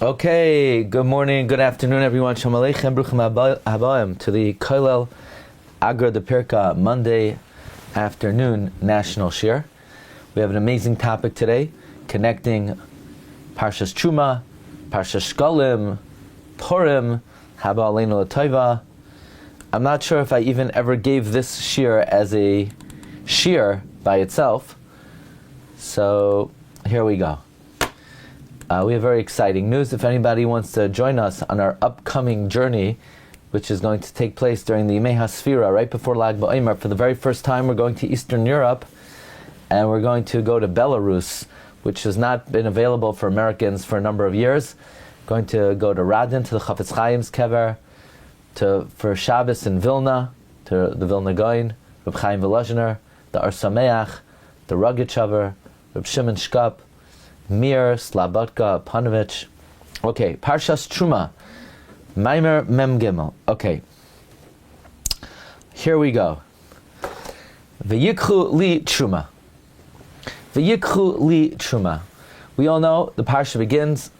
Okay, good morning, good afternoon, everyone. Shalom Aleichem, Bruchim Habayim to the Kollel Agra de Pirka Monday afternoon National Shir. We have an amazing topic today, connecting Parshas Terumah, Parshas Shkalim, Purim, Haba Aleinu L'Tova. I'm not sure if I even ever gave this shir as a shir by itself, so here we go. We have very exciting news. If anybody wants to join us on our upcoming journey, which is going to take place during the Yemei HaSfira, right before Lag BaOmer, for the very first time we're going to Eastern Europe, and we're going to go to Belarus, which has not been available for Americans for a number of years. Going to go to Radin, to the Chafetz Chaim's kever, for Shabbos in Vilna, to the Vilna Gaon, Reb Chaim Volozhiner, the Ar Sameach, the Rogatchover, Reb Shimon Shkop, Mir, Slabodka, Panovich. Okay, Parshas Terumah, Maimer Mem Gimel. Okay, here we go. V'yikchu li Terumah. V'yikchu li Terumah. We all know the parsha begins.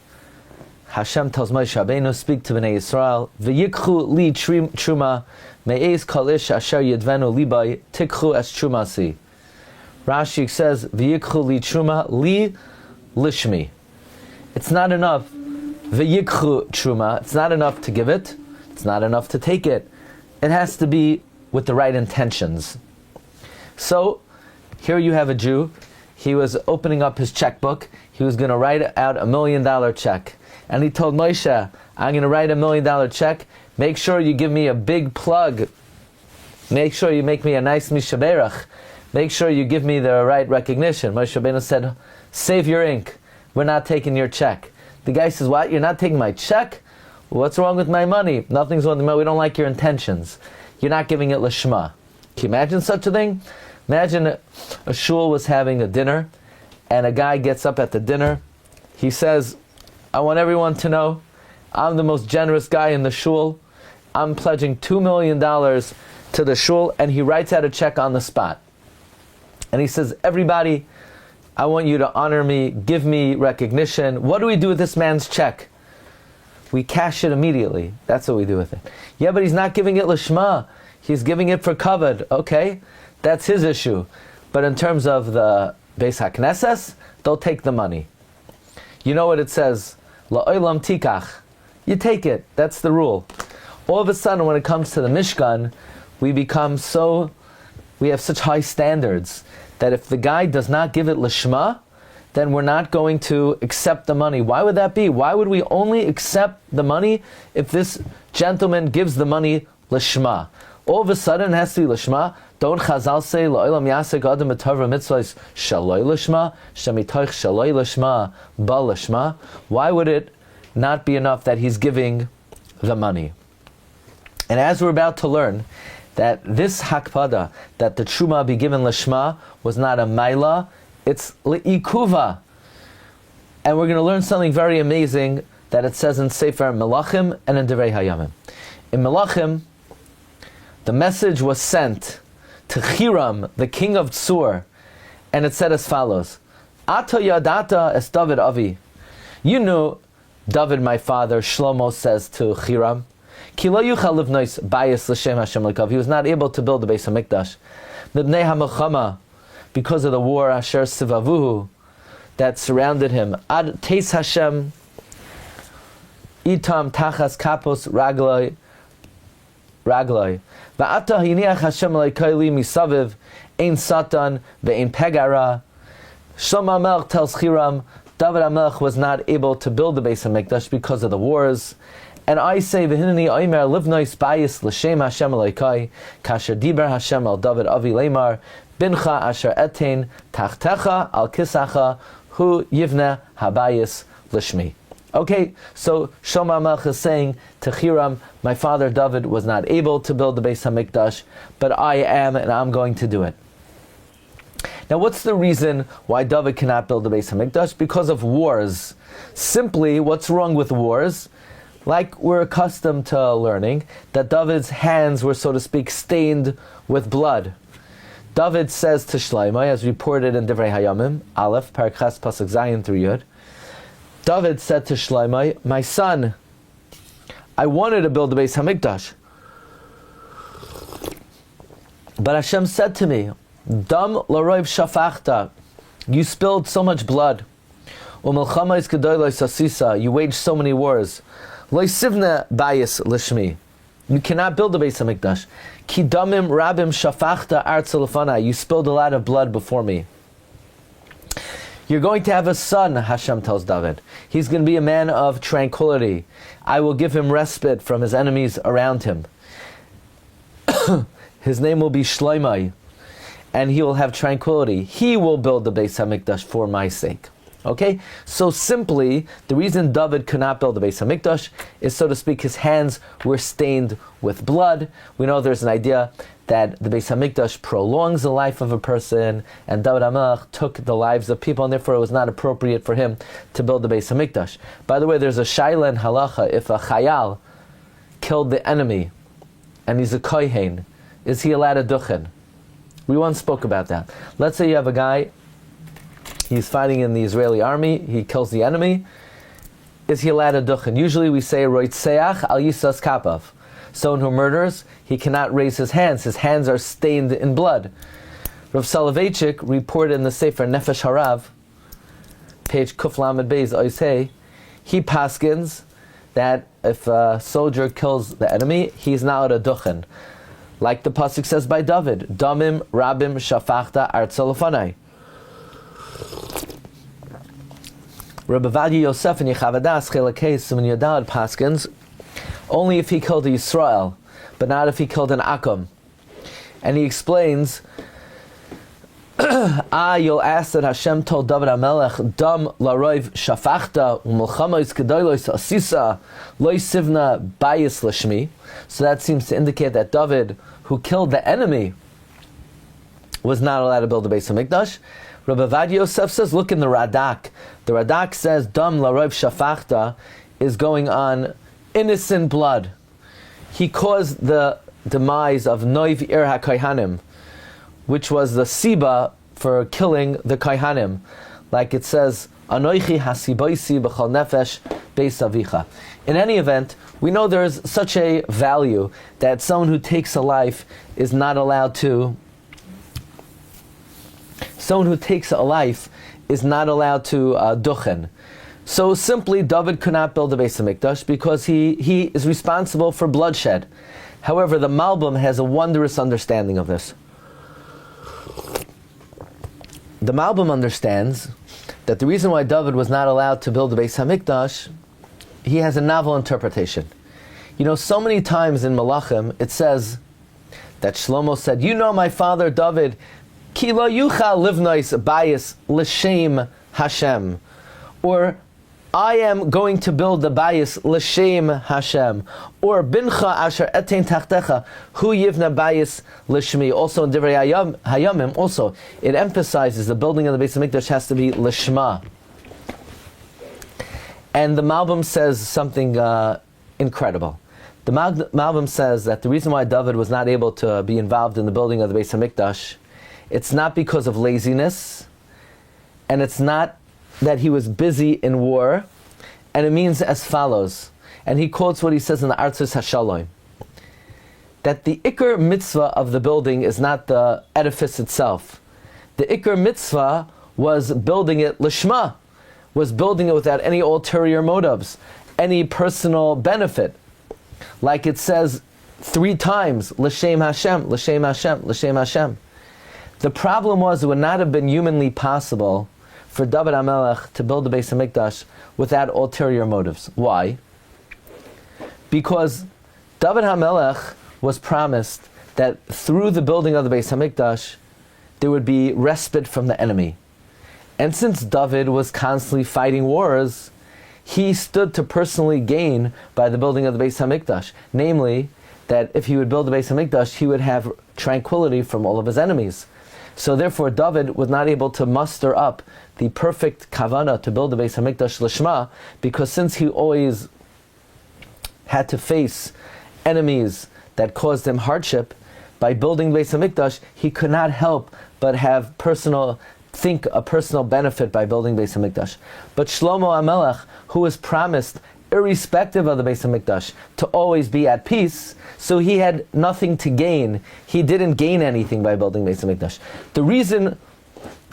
Hashem tells Moshe Rabbeinu, speak to Bnei Yisrael. V'yikchu li Terumah, me'ez kol ish asher yidvenu libay, tikchu es Terumasi. Rashi says, V'yikchu li Terumah, li lishmi. It's not enough. V'yikchu Terumah. It's not enough to give it. It's not enough to take it. It has to be with the right intentions. So, here you have a Jew. He was opening up his checkbook. He was going to write out $1 million check. And he told Moshe, I'm going to write $1 million check. Make sure you give me a big plug. Make sure you make me a nice mishaberach. Make sure you give me the right recognition. Moshe Rabbeinu said, save your ink. We're not taking your check. The guy says, what? You're not taking my check? What's wrong with my money? Nothing's wrong with my money. We don't like your intentions. You're not giving it lishma. Can you imagine such a thing? Imagine a shul was having a dinner, and a guy gets up at the dinner. He says, I want everyone to know I'm the most generous guy in the shul. I'm pledging $2 million to the shul, and he writes out a check on the spot. And he says, everybody, I want you to honor me, give me recognition. What do we do with this man's check? We cash it immediately. That's what we do with it. Yeah, but he's not giving it lishma. He's giving it for kavod. Okay, that's his issue. But in terms of the Beis HaKnesses, they'll take the money. You know what it says? La'olam tikach. You take it. That's the rule. All of a sudden, when it comes to the Mishkan, we have such high standards that if the guy does not give it lishma, then we're not going to accept the money. Why would that be? Why would we only accept the money if this gentleman gives the money lishma? All of a sudden it has to be lishma. Don't Chazal say, La'olam yasek adam b'torah mitzvahs shaloi lishma, shemitoich shaloi lishma, ba lishma? Why would it not be enough that he's giving the money? And as we're about to learn, that this hakpada, that the Terumah be given lishma, was not a maila, it's li'ikuva. And we're going to learn something very amazing that it says in Sefer Melachim and in Divrei Hayamim. In Melachim, the message was sent to Hiram, the king of Tzur, and it said as follows: Ata yadata es David avi. You knew David, my father. Shlomo says to Hiram, Ki lo yuchal livnos bayis l'shem Hashem l'kav. He was not able to build the Beis HaMikdash. Mibnei HaMelchama, because of the war asher sivavuhu that surrounded him. Ad teis Hashem itam tachas kapos ragloi. Va'ata hiniach Hashem l'kei li misaviv ein satan ve'ein pegara. Shlomo HaMelech tells Hiram, David HaMelech was not able to build the Beis HaMikdash because of the wars. And I say, V'hineni oimer livnois bayis l'shem Hashem Elokai, kasher diber Hashem al David avi leimar, bincha asher etein tachtecha al kisacha hu yivne habayis l'shmi. Okay, so Shlomo HaMelech is saying to Hiram, my father David was not able to build the Beis HaMikdash, but I am, and I'm going to do it. Now, what's the reason why David cannot build the Beis HaMikdash? Because of wars. Simply, what's wrong with wars? Like we're accustomed to learning, that David's hands were, so to speak, stained with blood. David says to Shlomo, as reported in Divrei Hayamim, Aleph, Parak Ches, Pasuk Zayin through Yud, David said to Shlomo, my son, I wanted to build the Beis Hamikdash, but Hashem said to me, Dam laroiv shafachta, you spilled so much blood. U'melchama is gedolos asisa, you waged so many wars. Lo sivne bayis lishmi, you cannot build the Beis Hamikdash. Ki damim rabim shafachta artz lefanai, you spilled a lot of blood before me. You're going to have a son, Hashem tells David. He's going to be a man of tranquility. I will give him respite from his enemies around him. His name will be Shlomo, and he will have tranquility. He will build the Beis Hamikdash for my sake. Okay? So simply, the reason David could not build the Beis Hamikdash is, so to speak, his hands were stained with blood. We know there's an idea that the Beis Hamikdash prolongs the life of a person, and David HaMelech took the lives of people, and therefore it was not appropriate for him to build the Beis Hamikdash. By the way, there's a shaila in halacha, if a chayal killed the enemy, and he's a kohen, is he allowed a duchen? We once spoke about that. Let's say you have a guy, he's fighting in the Israeli army, he kills the enemy, is he allowed a duchen? Usually we say, roitseach al yisas kapav. Someone who murders, he cannot raise his hands are stained in blood. Rav Soloveitchik reported in the Sefer Nefesh Harav, page Kuf Lamed Beis Oisei, he paskins that if a soldier kills the enemy, he's now at a duchen. Like the pasuk says by David, Damim Rabim Shafachta Artza Lefanai. Rabbi Vadia Yosef and Yechavadas Chelakei Siman Yadad paskins only if he killed a Yisrael, but not if he killed an Akum. And he explains, you'll ask that Hashem told David HaMelech, Dam laroiv shafachta, u'melchama is gedolos asisa, lo sivna bayis lishmi. So that seems to indicate that David, who killed the enemy, was not allowed to build the Beis Hamikdash. Rabbi Vadia Yosef says, look in the Radak. The Radak says, Dam laroiv shafachta is going on innocent blood. He caused the demise of Noiv Ir HaKohanim, which was the Siba for killing the Kohanim. Like it says, Anoichi hasiboisi b'chol nefesh beis avicha. In any event, we know there's such a value that someone who takes a life is not allowed to duchen. So simply, David could not build the Beis Hamikdash because he is responsible for bloodshed. However, the Malbim has a wondrous understanding of this. The Malbim understands that the reason why David was not allowed to build the Beis Hamikdash, he has a novel interpretation. You know, so many times in Malachim, it says that Shlomo said, you know my father David, ki lo yuchal livnois bayis l'shem Hashem, or I am going to build the bayis l'shem Hashem, or bincha asher etein tachtecha hu yivna bayis l'shmi. Also in Divrei Hayamim, also it emphasizes the building of the Beis Hamikdash has to be l'shma. And the Malbim says something incredible. The Malbim says that the reason why David was not able to be involved in the building of the Beis Hamikdash, it's not because of laziness, and it's not that he was busy in war, and it means as follows. And he quotes what he says in the Artzos HaShalom, that the Iker mitzvah of the building is not the edifice itself. The Iker mitzvah was building it lishma, was building it without any ulterior motives, any personal benefit. Like it says 3 times, L'shem Hashem, L'shem Hashem, L'shem Hashem. The problem was it would not have been humanly possible for David HaMelech to build the Beis Hamikdash without ulterior motives. Why? Because David HaMelech was promised that through the building of the Beis Hamikdash, there would be respite from the enemy. And since David was constantly fighting wars, he stood to personally gain by the building of the Beis Hamikdash. Namely, that if he would build the Beis Hamikdash, he would have tranquility from all of his enemies. So therefore, David was not able to muster up the perfect kavanah to build the Beis Hamikdash lishma, because since he always had to face enemies that caused him hardship, by building the Beis Hamikdash, he could not help but have personal think a personal benefit by building Beis HaMikdash. But Shlomo HaMelech, who was promised, irrespective of the Beis HaMikdash, to always be at peace, so he had nothing to gain. He didn't gain anything by building Beis HaMikdash. The reason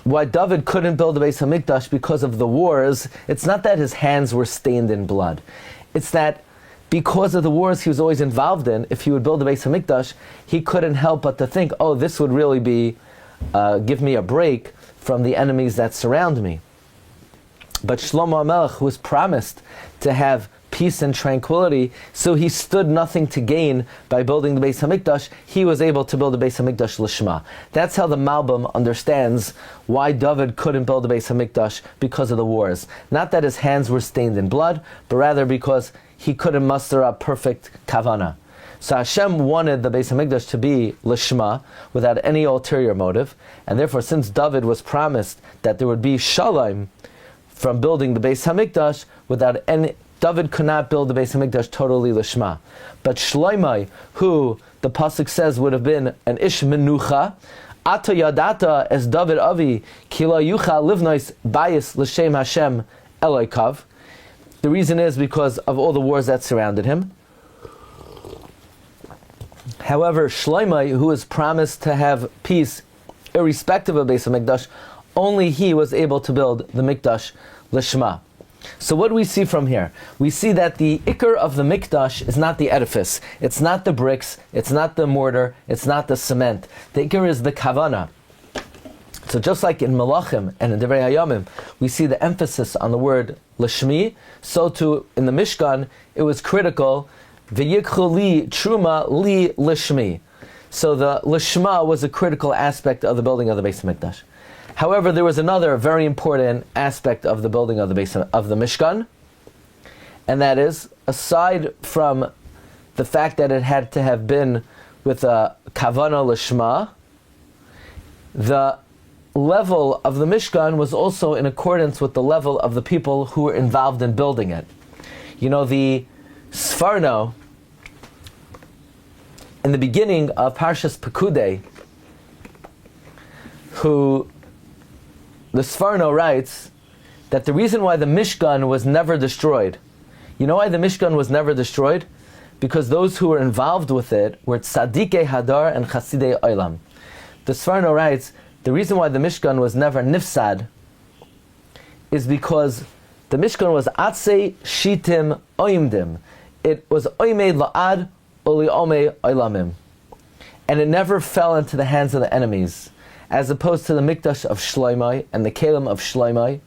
why David couldn't build the Beis HaMikdash because of the wars, it's not that his hands were stained in blood. It's that because of the wars he was always involved in, if he would build the Beis HaMikdash, he couldn't help but to think, oh, this would really be, give me a break from the enemies that surround me. But Shlomo HaMelech, who was promised to have peace and tranquility, so he stood nothing to gain by building the Beis HaMikdash, he was able to build the Beis HaMikdash Lishma. That's how the Malbim understands why David couldn't build the Beis HaMikdash because of the wars. Not that his hands were stained in blood, but rather because he couldn't muster up perfect kavana. So Hashem wanted the Beis HaMikdash to be Lishma, without any ulterior motive, and therefore since David was promised that there would be Shalom from building the Beis HaMikdash, without any, David could not build the Beis HaMikdash totally Lishma. But Shloimeh, who the pasuk says would have been an ish menucha, Ata yadata as David avi kila yucha livnois bayis l'shem Hashem eloikav. The reason is because of all the wars that surrounded him. However, Shloimeh, who was promised to have peace irrespective of Beis HaMikdash, only he was able to build the Mikdash Lishma. So what do we see from here? We see that the ikar of the Mikdash is not the edifice, it's not the bricks, it's not the mortar, it's not the cement. The ikar is the kavana. So just like in Malachim and in Divrei Hayamim, we see the emphasis on the word Lishmi, so too in the Mishkan, it was critical, V'yikchu li truma li lishmi. So the Lishma was a critical aspect of the building of the Beis HaMikdash. However, there was another very important aspect of the building of the Mishkan, and that is, aside from the fact that it had to have been with a kavana lishma, the level of the Mishkan was also in accordance with the level of the people who were involved in building it. You know, the Sfarno, in the beginning of Parshas Pekudei, the Sfarno writes that the reason why the Mishkan was never destroyed, you know why the Mishkan was never destroyed? Because those who were involved with it were Tzadikei Hadar and Chasidei Olam. The Sfarno writes, the reason why the Mishkan was never nifsad is because the Mishkan was Atzei Shitim Oimdim. It was Oimed La'ad Oli Ome Oilamim. And it never fell into the hands of the enemies, as opposed to the Mikdash of Shloimeh and the Kalim of Shloimeh,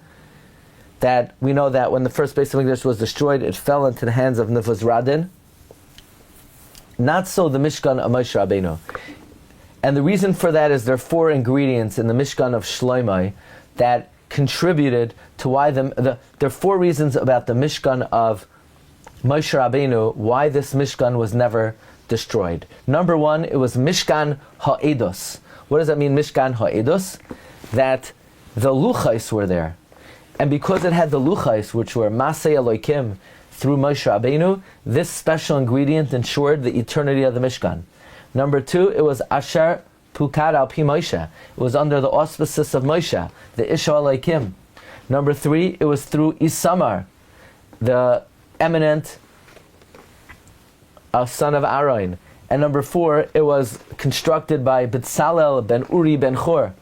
that we know that when the first Beis HaMikdash was destroyed, it fell into the hands of Nefuz Radin. Not so the Mishkan of Moshe Rabbeinu. And the reason for that is there are four ingredients in the Mishkan of Shloimeh that contributed to why there are four reasons about the Mishkan of Moshe Rabbeinu, why this Mishkan was never destroyed. Number one, it was Mishkan Ha'edos. What does that mean, Mishkan Ha'edos? That the luchais were there. And because it had the luchais, which were Masei Elokim, through Moshe Rabbeinu, this special ingredient ensured the eternity of the Mishkan. Number two, it was Asher Pukad Al Pi Moshe. It was under the auspices of Moshe, the Isha Elokim. Number three, it was through Isamar, the eminent son of Aaron. And number four, it was constructed by Betzalel ben Uri ben Chor.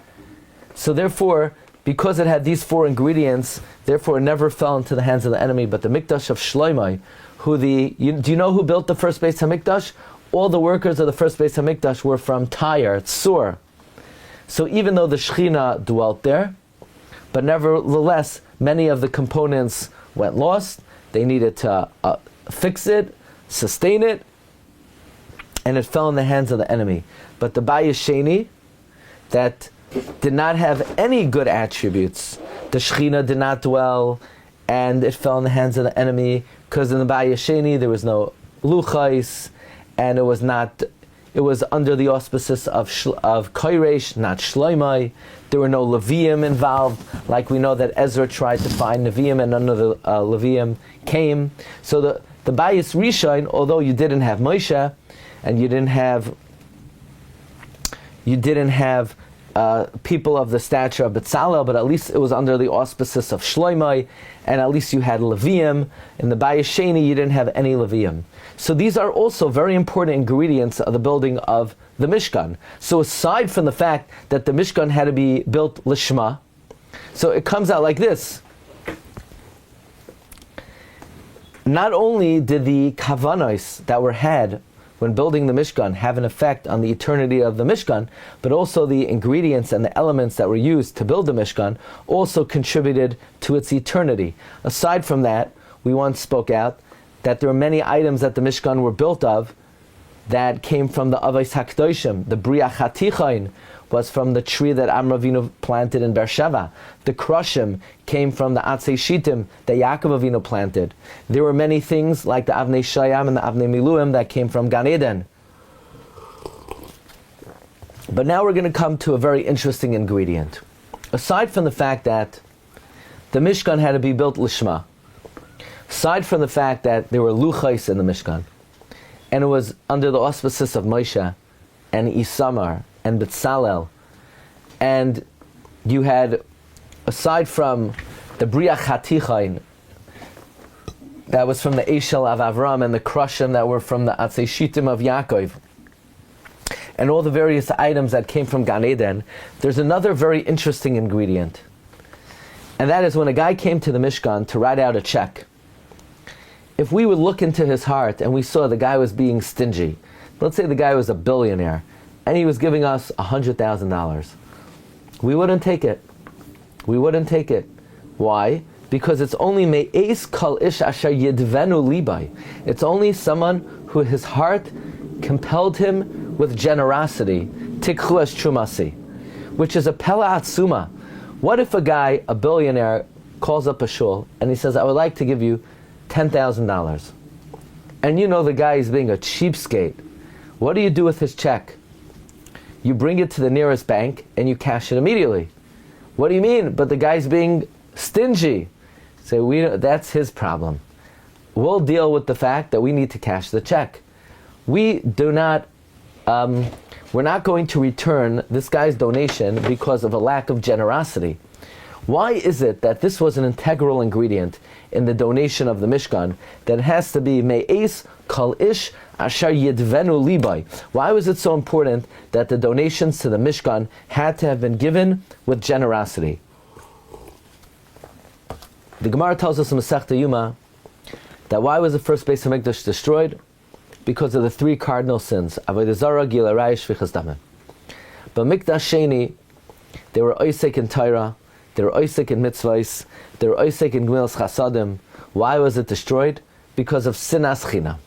So therefore, because it had these four ingredients, therefore it never fell into the hands of the enemy. But the Mikdash of Shloimeh, do you know who built the first Beis HaMikdash? All the workers of the first Beis HaMikdash were from Tyre, Tzur. So even though the Shechina dwelt there, but nevertheless, many of the components went lost. They needed to fix it, sustain it, and it fell in the hands of the enemy. But the Bayis Sheni, that did not have any good attributes, the Shechina did not dwell, and it fell in the hands of the enemy, because in the Bayis Sheni there was no luchais, and it was under the auspices of Koresh, not Shloimeh. There were no Levium involved, like we know that Ezra tried to find Neviim, and none of the Levium came. So the Bayis Rishon, although you didn't have Moshe, and you didn't have people of the stature of Betzalel, but at least it was under the auspices of Shloimeh, and at least you had Levium. In the Bayis Sheni, you didn't have any Levium. So these are also very important ingredients of the building of the Mishkan. So aside from the fact that the Mishkan had to be built Lishma, so it comes out like this. Not only did the kavanos that were had when building the Mishkan have an effect on the eternity of the Mishkan, but also the ingredients and the elements that were used to build the Mishkan also contributed to its eternity. Aside from that, we once spoke out that there are many items that the Mishkan were built of that came from the Avos HaKadoshim. The Briach HaTichain was from the tree that Amram Avinu planted in Beersheba. The Krushim came from the Atzei Shittim that Yaakov Avinu planted. There were many things like the Avnei Shayam and the Avnei Miluim that came from Gan Eden. But now we're going to come to a very interesting ingredient. Aside from the fact that the Mishkan had to be built Lishma, aside from the fact that there were luchais in the Mishkan, and it was under the auspices of Moshe and Isamar and Betzalel, and you had, aside from the Briach HaTichain, that was from the Eshel of Avram, and the Krushim that were from the Atzei Shittim of Yaakov, and all the various items that came from Gan Eden, there's another very interesting ingredient. And that is when a guy came to the Mishkan to write out a check, if we would look into his heart and we saw the guy was being stingy, let's say the guy was a billionaire, and he was giving us $100,000, we wouldn't take it. We wouldn't take it. Why? Because it's only me'es kol ish asher yidvenu libai. It's only someone who his heart compelled him with generosity, tikchu es trumasi, which is a pela atzuma. What if a guy, a billionaire, calls up a shul and he says, I would like to give you $10,000. And you know the guy is being a cheapskate. What do you do with his check? You bring it to the nearest bank and you cash it immediately. What do you mean? But the guy's being stingy. Say, that's his problem. We'll deal with the fact that we need to cash the check. We're not going to return this guy's donation because of a lack of generosity. Why is it that this was an integral ingredient in the donation of the Mishkan, that it has to be me'es kol ish asher yidvenu libai? Why was it so important that the donations to the Mishkan had to have been given with generosity? The Gemara tells us in Masechta Yuma that why was the first Beis HaMikdash destroyed? Because of the three cardinal sins: avodah zarah, gilui arayos, shfichas damim. But Mikdash Sheni, they were oisek in Torah, they were oisek in mitzvahs, they were oisek in gemilas chasadim. Why was it destroyed? Because of sinas chinam.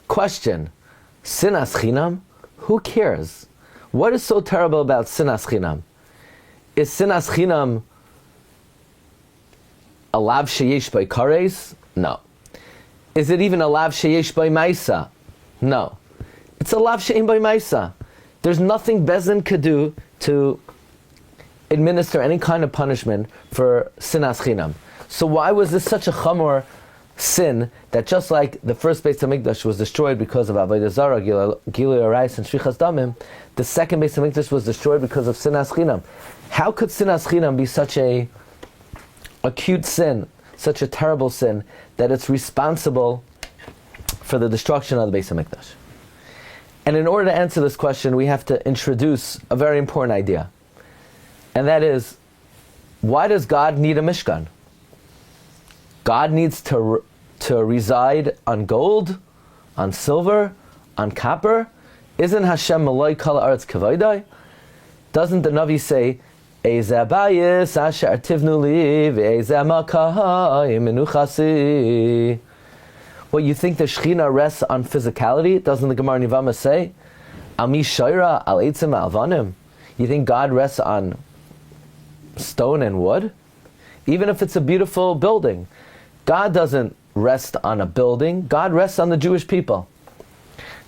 Question: sinas chinam? Who cares? What is so terrible about sinas chinam? Is sinas chinam a lav sheyesh by kares? No. Is it even a lav sheyesh by maisa? No. It's a lav she'ein by maisa. There's nothing Bezdin could do to administer any kind of punishment for sinas chinam. So why was this such a chamor sin that just like the first Beis HaMikdash was destroyed because of avodah zarah, gilui arayos, and shfichas damim, the second Beis HaMikdash was destroyed because of sinas chinam? How could sinas chinam be such a acute sin, such a terrible sin, that it's responsible for the destruction of the Beis HaMikdash? And in order to answer this question, we have to introduce a very important idea. And that is, why does God need a Mishkan? God needs to reside on gold, on silver, on copper. Isn't Hashem maloi kol haaretz kavodai? Doesn't the Navi say, Eizeh bayis asher tivnu li ve'eizeh makai menuchasi? What, you think the Shechina rests on physicality? Doesn't the Gemara Nivama say, Ami shaira al eitzim alvanim? You think God rests on stone and wood? Even if it's a beautiful building, God doesn't rest on a building. God rests on the Jewish people.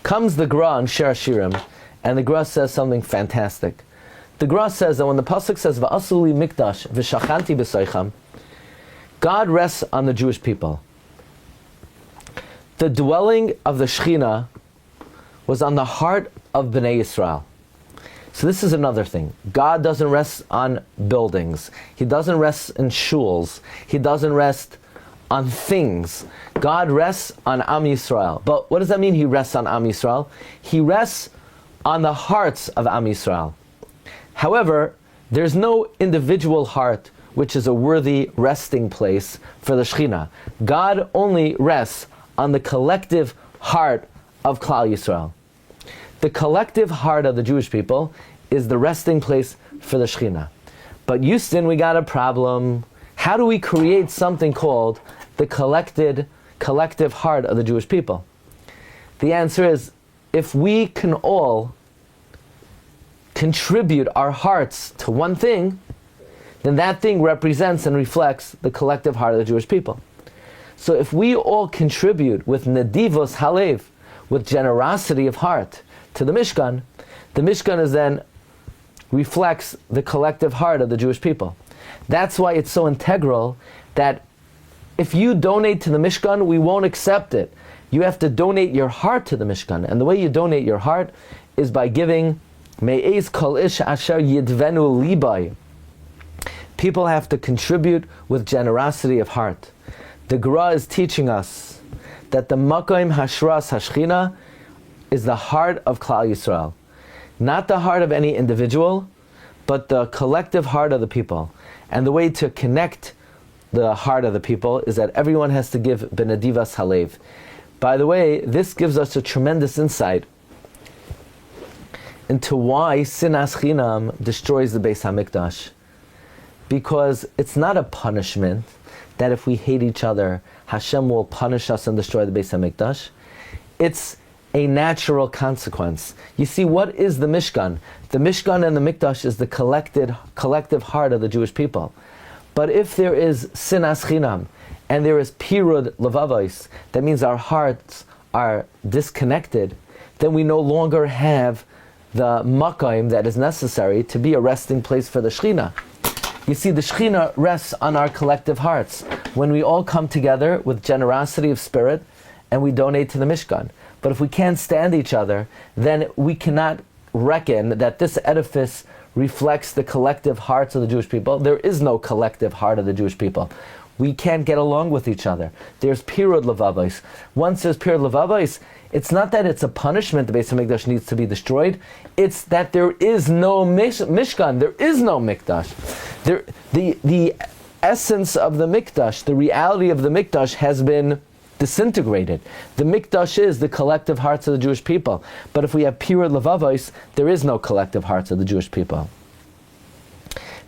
Comes the Gra on Shir Hashirim, and the Gra says something fantastic. The Gra says that when the pasuk says V'asuli mikdash v'shachanti b'soicham, God rests on the Jewish people. The dwelling of the Shechina was on the heart of Bnei Yisrael. So this is another thing. God doesn't rest on buildings. He doesn't rest in shuls. He doesn't rest on things. God rests on Am Yisrael. But what does that mean, He rests on Am Yisrael? He rests on the hearts of Am Yisrael. However, there's no individual heart which is a worthy resting place for the Shekhinah. God only rests on the collective heart of Klal Yisrael. The collective heart of the Jewish people is the resting place for the Shekhinah. But Houston, we got a problem. How do we create something called the collective heart of the Jewish people? The answer is, if we can all contribute our hearts to one thing, then that thing represents and reflects the collective heart of the Jewish people. So if we all contribute with nedivos halev, with generosity of heart, to the Mishkan is then reflects the collective heart of the Jewish people. That's why it's so integral that if you donate to the Mishkan, we won't accept it. You have to donate your heart to the Mishkan. And the way you donate your heart is by giving Me'ez kol ish asher yidvenu libai. People have to contribute with generosity of heart. The Gemara is teaching us that the Makom Hashras Hashchina is the heart of Klal Yisrael. Not the heart of any individual, but the collective heart of the people. And the way to connect the heart of the people is that everyone has to give benedivas halev. By the way, this gives us a tremendous insight into why sinas chinam destroys the Beis HaMikdash. Because it's not a punishment that if we hate each other, Hashem will punish us and destroy the Beis HaMikdash. It's a natural consequence. You see, what is the Mishkan? The Mishkan and the Mikdash is the collective heart of the Jewish people. But if there is sinas chinam, and there is pirud levavos, that means our hearts are disconnected, then we no longer have the makayim that is necessary to be a resting place for the Shekhinah. You see, the Shekhinah rests on our collective hearts when we all come together with generosity of spirit and we donate to the Mishkan. But if we can't stand each other, then we cannot reckon that this edifice reflects the collective hearts of the Jewish people. There is no collective heart of the Jewish people. We can't get along with each other. There's pirud levavos. Once there's pirud levavos, it's not that it's a punishment the Beis HaMikdash needs to be destroyed. It's that there is no Mishkan. There is no Mikdash. The essence of the Mikdash, the reality of the Mikdash has been disintegrated. The Mikdash is the collective hearts of the Jewish people. But if we have pirud levavos, there is no collective hearts of the Jewish people.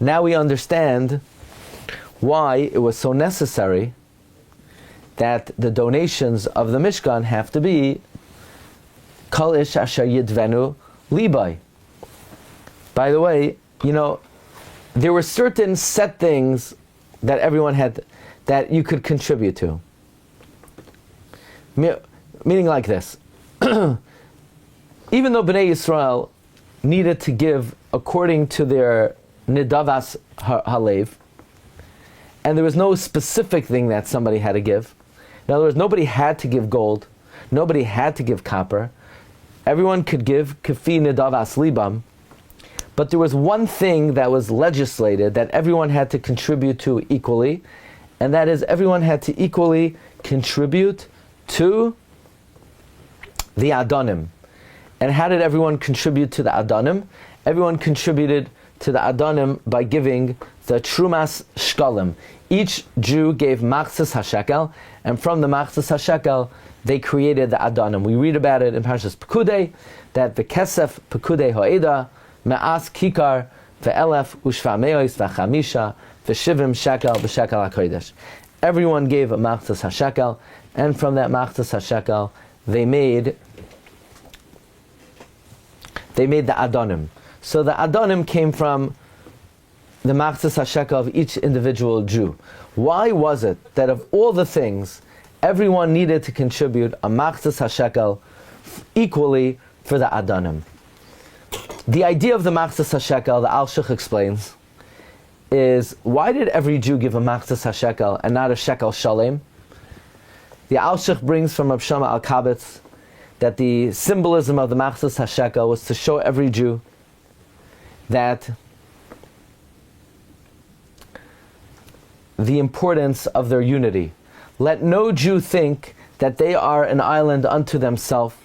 Now we understand why it was so necessary that the donations of the Mishkan have to be kol ish asher yidvenu libai. By the way, there were certain set things that everyone had, that you could contribute to. Meaning like this. Even though Bnei Yisrael needed to give according to their nidavas halev, and there was no specific thing that somebody had to give. In other words, nobody had to give gold, nobody had to give copper. Everyone could give kafi nidavas libam, but there was one thing that was legislated that everyone had to contribute to equally, and that is everyone had to equally contribute to the Adonim. And how did everyone contribute to the Adonim? Everyone contributed to the Adonim by giving the Trumas Shkalim. Each Jew gave Machzas HaShekel, and from the Machzas HaShekel, they created the Adonim. We read about it in Parshat Pekudei, that the Kesef Pekudei Ho'eda, Me'as Kikar, Ve'elef Ushva Me'os Ve'chamisha, Ve'shivim Shekel, Ve'shekel HaKodesh. Everyone gave a Machzas HaShekel, and from that Machzas HaShekel, they made the Adonim. So the Adonim came from the Machzas HaShekel of each individual Jew. Why was it that of all the things, everyone needed to contribute a Machzas HaShekel equally for the Adonim? The idea of the Machzas HaShekel, the Alshich explains, is why did every Jew give a Machzas HaShekel and not a Shekel Shalem? The Alshich brings from Rav Shama Al-Kabetz that the symbolism of the Machzas HaShekel was to show every Jew that the importance of their unity. Let no Jew think that they are an island unto themselves,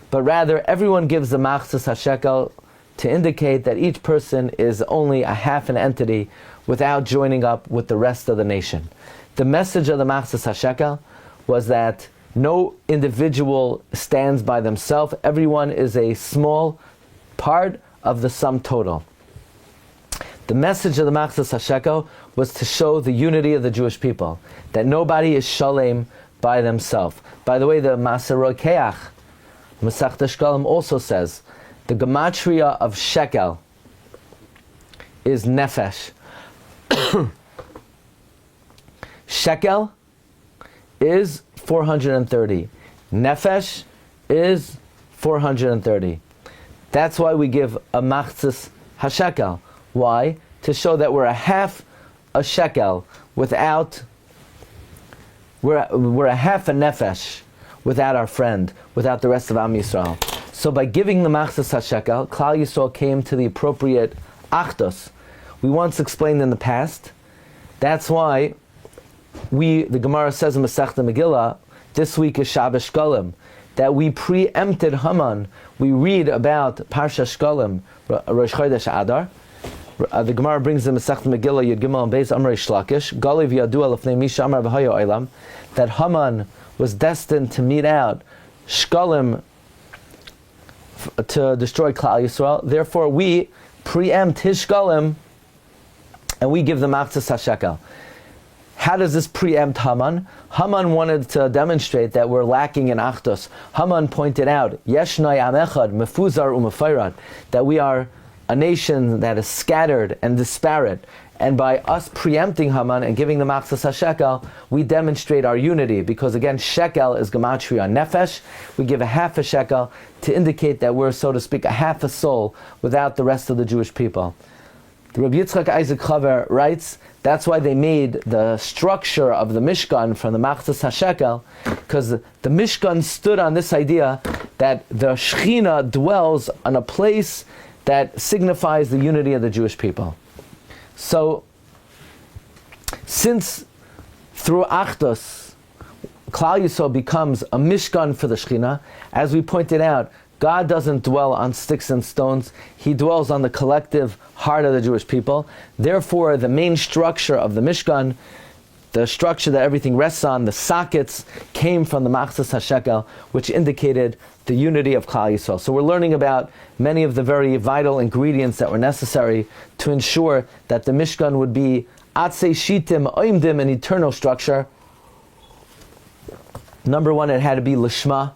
but rather everyone gives the machzas hashekel to indicate that each person is only a half an entity without joining up with the rest of the nation. The message of the machzas hashekel was that no individual stands by themselves. Everyone is a small part of the sum total. The message of the machzas hashekel was to show the unity of the Jewish people, that nobody is shalem by themselves. By the way, the Maser Rokeach, Masechta Shkalim, also says the gematria of shekel is nefesh. Shekel is 430. Nefesh is 430. That's why we give a machzas hashekel. Why? To show that we're a half a shekel without, we're a half a nefesh without our friend, without the rest of Am Yisrael. So by giving the machzas hashekel, Klal Yisrael came to the appropriate achdus. We once explained in the past, that's why the Gemara says in Masechta Megillah, this week is Shabbos Shkalim, that we preempted Haman. We read about Parshat Shkalim, Rosh Chodesh Adar. The Gemara brings the Masechta Megillah, Yud Gimel and Beis Amrei Shlakish, Galiv Yadua Lefnei Misha Amar V'Haya Olam, that Haman was destined to mete out Shkalim to destroy Klal Yisrael. Therefore, we preempt his Shkalim and we give the machzas hashekel. How does this preempt Haman? Haman wanted to demonstrate that we're lacking in achdus. Haman pointed out, Yeshnai am echad, mefuzar u'mefayrat, that we are a nation that is scattered and disparate. And by us preempting Haman and giving the machzas hashekel, we demonstrate our unity, because again, shekel is gematria nefesh. We give a half a shekel to indicate that we're, so to speak, a half a soul without the rest of the Jewish people. The Rabbi Yitzchak Isaac Chaver writes, that's why they made the structure of the Mishkan from the machzas hashekel, because the Mishkan stood on this idea that the Shechina dwells on a place that signifies the unity of the Jewish people. So, since through Achdus, Klal Yisrael becomes a Mishkan for the Shechina, as we pointed out, God doesn't dwell on sticks and stones. He dwells on the collective heart of the Jewish people. Therefore, the main structure of the Mishkan, the structure that everything rests on, the sockets, came from the machzas hashekel, which indicated the unity of Klal Yisrael. So we're learning about many of the very vital ingredients that were necessary to ensure that the Mishkan would be atzei shitim oimdim, an eternal structure. Number one, it had to be lishma.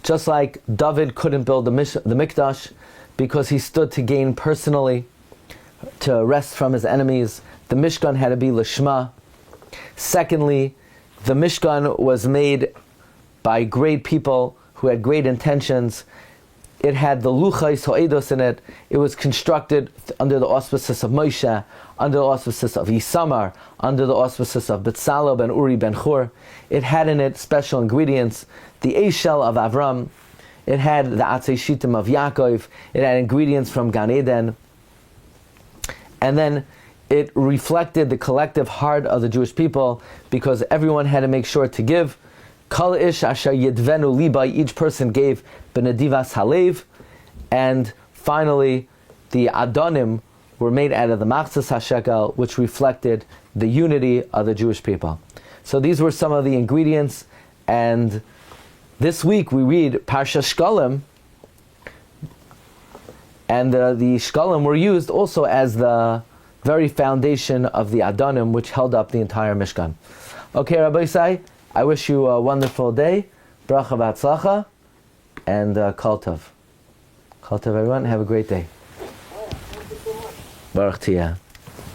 Just like David couldn't build the Mikdash because he stood to gain personally, to rest from his enemies, the Mishkan had to be lishma. Secondly, the Mishkan was made by great people who had great intentions. It had the luchais ha'edos in it. It was constructed under the auspices of Moshe, under the auspices of Isamar, under the auspices of Betzalel ben Uri ben Hur. It had in it special ingredients, the Eshel of Avram. It had the Atzei Shitim of Yaakov. It had ingredients from Gan Eden. And then it reflected the collective heart of the Jewish people, because everyone had to make sure to give. Kol ish asher yidvenu liba, each person gave benedivas halev. And finally, the Adonim were made out of the machzas hashekel, which reflected the unity of the Jewish people. So these were some of the ingredients, and this week we read Parshat Shkalim, and the Shkalim were used also as the very foundation of the Adonim, which held up the entire Mishkan. Okay, Rabbi Isai, I wish you a wonderful day, bracha v'atzlacha, and kol tov. Kol tov, everyone, have a great day. Baruch Tiyah.